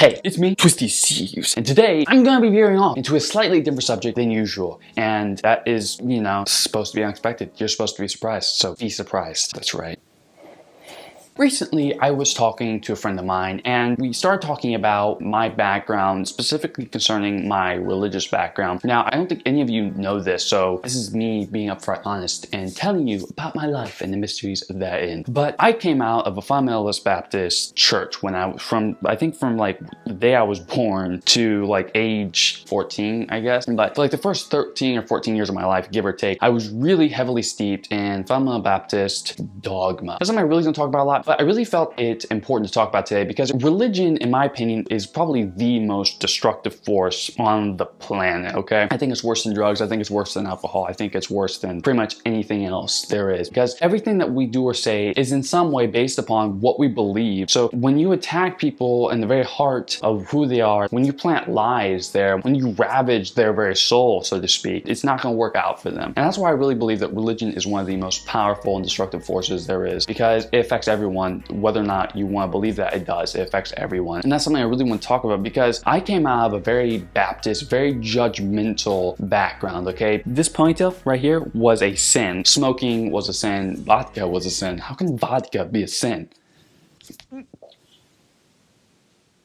Hey, it's me, Twisty Ceives, and today I'm gonna be veering off into a slightly different subject than usual, and that is, supposed to be unexpected. You're supposed to be surprised, so be surprised. That's right. Recently, I was talking to a friend of mine, and we started talking about my background, specifically concerning my religious background. Now, I don't think any of you know this, so this is me being upfront honest and telling you about my life and the mysteries therein. But I came out of a fundamentalist Baptist church when I was from like the day I was born to like age 14, I guess. But for like the first 13 or 14 years of my life, give or take, I was really heavily steeped in fundamental Baptist dogma. That's something I really don't talk about a lot, but I really felt it important to talk about today because religion, in my opinion, is probably the most destructive force on the planet, okay? I think it's worse than drugs. I think it's worse than alcohol. I think it's worse than pretty much anything else there is, because everything that we do or say is in some way based upon what we believe. So when you attack people in the very heart of who they are, when you plant lies there, when you ravage their very soul, so to speak, it's not going to work out for them. And that's why I really believe that religion is one of the most powerful and destructive forces there is, because it affects everyone. Whether or not you want to believe that, it does. It affects everyone. And that's something I really want to talk about because I came out of a very Baptist, very judgmental background, okay? This ponytail right here was a sin. Smoking was a sin. Vodka was a sin. How can vodka be a sin? You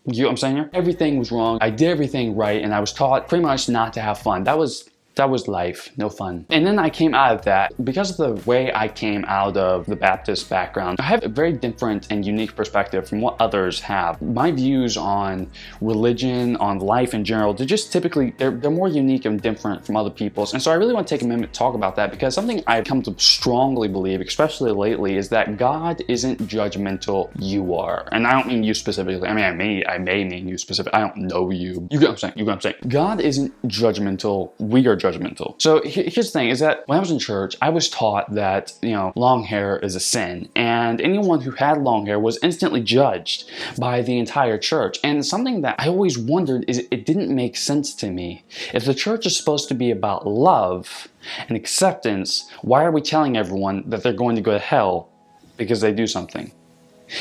know what I'm saying here? Everything was wrong. I did everything right, and I was taught pretty much not to have fun. That was life, no fun. And then I came out of that, because of the way I came out of the Baptist background, I have a very different and unique perspective from what others have. My views on religion, on life in general, they're just typically, they're more unique and different from other people's. And so I really want to take a minute to talk about that, because something I've come to strongly believe, especially lately, is that God isn't judgmental, you are. And I don't mean you specifically. I mean, I may mean you specifically. I don't know you. You get what I'm saying. God isn't judgmental, we are judgmental. So here's the thing, is that when I was in church, I was taught that, long hair is a sin, and anyone who had long hair was instantly judged by the entire church. And something that I always wondered is it didn't make sense to me. If the church is supposed to be about love and acceptance, why are we telling everyone that they're going to go to hell because they do something?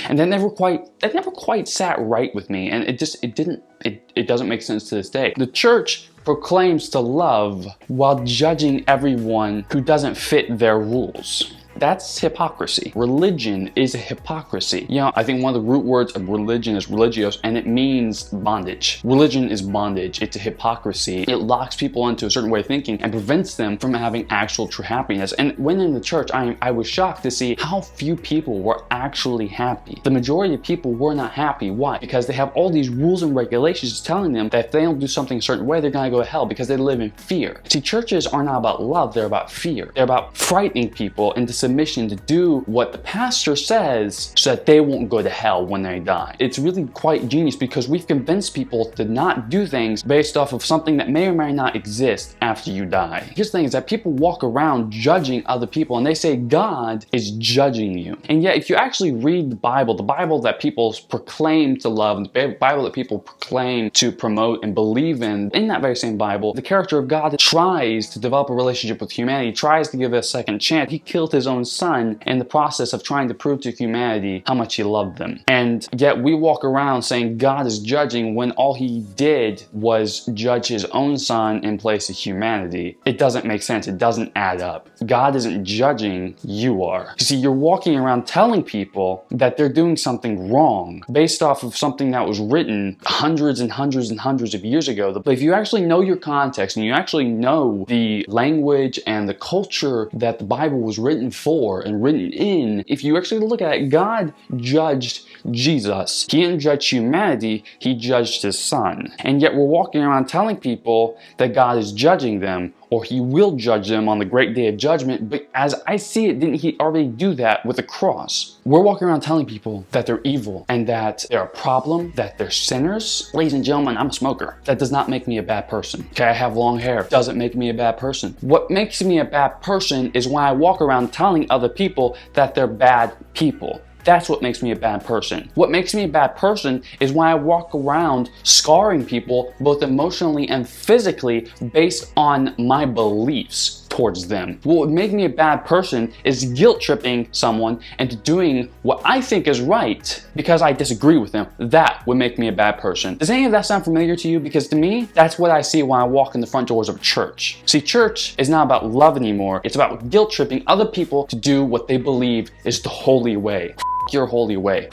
And that never quite sat right with me, and it doesn't make sense to this day. The church proclaims to love while judging everyone who doesn't fit their rules. That's hypocrisy. Religion is a hypocrisy. I think one of the root words of religion is religios, and it means bondage. Religion is bondage. It's a hypocrisy. It locks people into a certain way of thinking and prevents them from having actual true happiness. And when in the church, I was shocked to see how few people were actually happy. The majority of people were not happy. Why? Because they have all these rules and regulations telling them that if they don't do something a certain way, they're gonna go to hell because they live in fear. See, churches are not about love, they're about fear. They're about frightening people into submission to do what the pastor says so that they won't go to hell when they die. It's really quite genius, because we've convinced people to not do things based off of something that may or may not exist after you die. Here's the thing, is that people walk around judging other people, and they say God is judging you. And yet, if you actually read the Bible that people proclaim to love, and the Bible that people proclaim to promote and believe in that very same Bible, the character of God tries to develop a relationship with humanity, tries to give it a second chance. He killed his own son in the process of trying to prove to humanity how much he loved them. And yet we walk around saying God is judging when all he did was judge his own son in place of humanity. It doesn't make sense. It doesn't add up. God isn't judging, you are. You see, you're walking around telling people that they're doing something wrong based off of something that was written hundreds and hundreds and hundreds of years ago. But if you actually know your context, and you actually know the language and the culture that the Bible was written for and written in, if you actually look at it, God judged Jesus. He didn't judge humanity, he judged his son. And yet we're walking around telling people that God is judging them, or he will judge them on the great day of judgment. But as I see it, didn't he already do that with the cross? We're walking around telling people that they're evil and that they're a problem, that they're sinners. Ladies and gentlemen, I'm a smoker. That does not make me a bad person. Okay, I have long hair. Doesn't make me a bad person. What makes me a bad person is when I walk around telling other people that they're bad people. That's what makes me a bad person. What makes me a bad person is when I walk around scarring people both emotionally and physically based on my beliefs. towards them. What would make me a bad person is guilt tripping someone into doing what I think is right because I disagree with them. That would make me a bad person. Does any of that sound familiar to you? Because to me, that's what I see when I walk in the front doors of a church. See, church is not about love anymore. It's about guilt tripping other people to do what they believe is the holy way. F your holy way.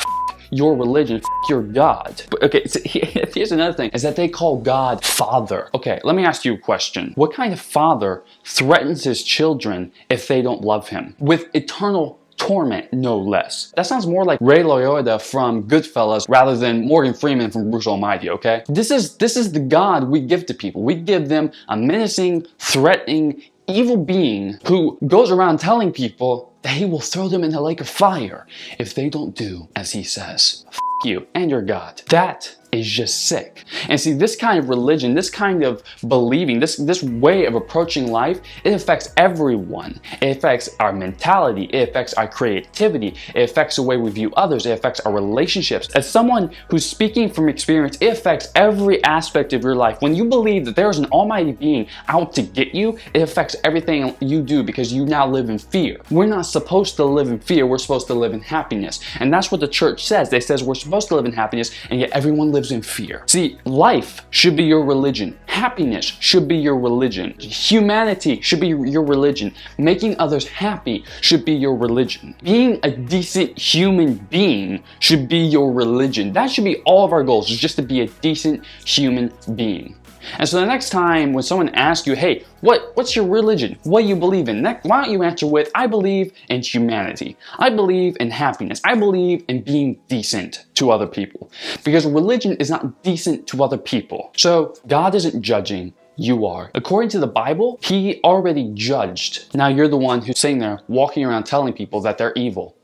Your religion, your God. But okay, so here's another thing, is that they call God Father. Okay, let me ask you a question. What kind of father threatens his children if they don't love him? With eternal torment, no less. That sounds more like Ray Liotta from Goodfellas rather than Morgan Freeman from Bruce Almighty, okay? This is the God we give to people. We give them a menacing, threatening, evil being who goes around telling people that he will throw them in the lake of fire if they don't do as he says. F you and your God. That is just sick. And see, this kind of religion, this kind of believing, this way of approaching life, it affects everyone. It affects our mentality, it affects our creativity, it affects the way we view others, it affects our relationships. As someone who's speaking from experience, it affects every aspect of your life. When you believe that there is an almighty being out to get you, it affects everything you do because you now live in fear. We're not supposed to live in fear, we're supposed to live in happiness. And that's what the church says. They says we're supposed to live in happiness, and yet everyone lives in fear. See, life should be your religion. Happiness should be your religion. Humanity should be your religion. Making others happy should be your religion. Being a decent human being should be your religion. That should be all of our goals, is just to be a decent human being. And so the next time when someone asks you, hey, what's your religion? What do you believe in? Why don't you answer with, I believe in humanity. I believe in happiness. I believe in being decent to other people. Because religion is not decent to other people. So God isn't judging. You are. According to the Bible, he already judged. Now you're the one who's sitting there walking around telling people that they're evil.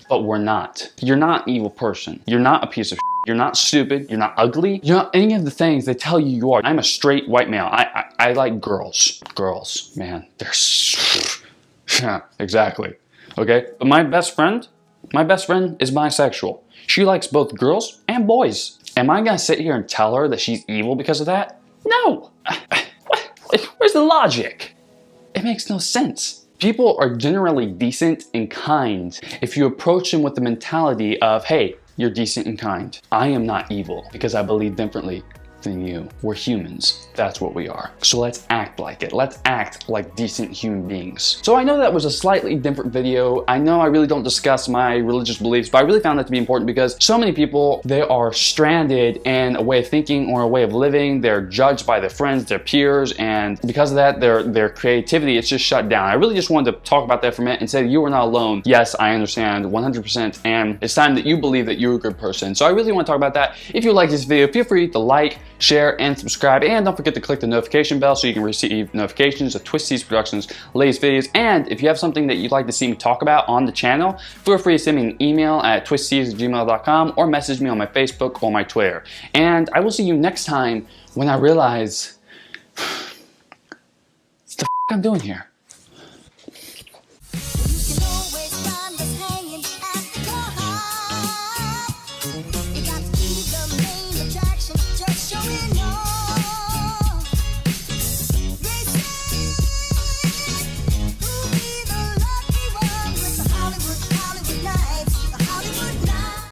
But we're not. You're not an evil person. You're not a piece of shit. You're not stupid. You're not ugly. You're not any of the things they tell you you are. I'm a straight white male. I like girls. Girls, man, they're yeah, exactly. Okay, but my best friend is bisexual. She likes both girls and boys. Am I gonna sit here and tell her that she's evil because of that? No. Where's the logic? It makes no sense. People are generally decent and kind if you approach them with the mentality of, hey, you're decent and kind. I am not evil because I believe differently than you. We're humans. That's what we are. So let's act like it. Let's act like decent human beings. So I know that was a slightly different video. I know I really don't discuss my religious beliefs, but I really found that to be important because so many people, they are stranded in a way of thinking or a way of living. They're judged by their friends, their peers, and because of that, their creativity, it's just shut down. I really just wanted to talk about that for a minute and say you are not alone. Yes, I understand 100%, and it's time that you believe that you're a good person. So I really want to talk about that. If you like this video, feel free to like, share, and subscribe, and don't forget to click the notification bell so you can receive notifications of Twisty's Productions' latest videos. And if you have something that you'd like to see me talk about on the channel, feel free to send me an email at twistys@gmail.com or message me on my Facebook or my Twitter. And I will see you next time when I realize what the f I'm doing here.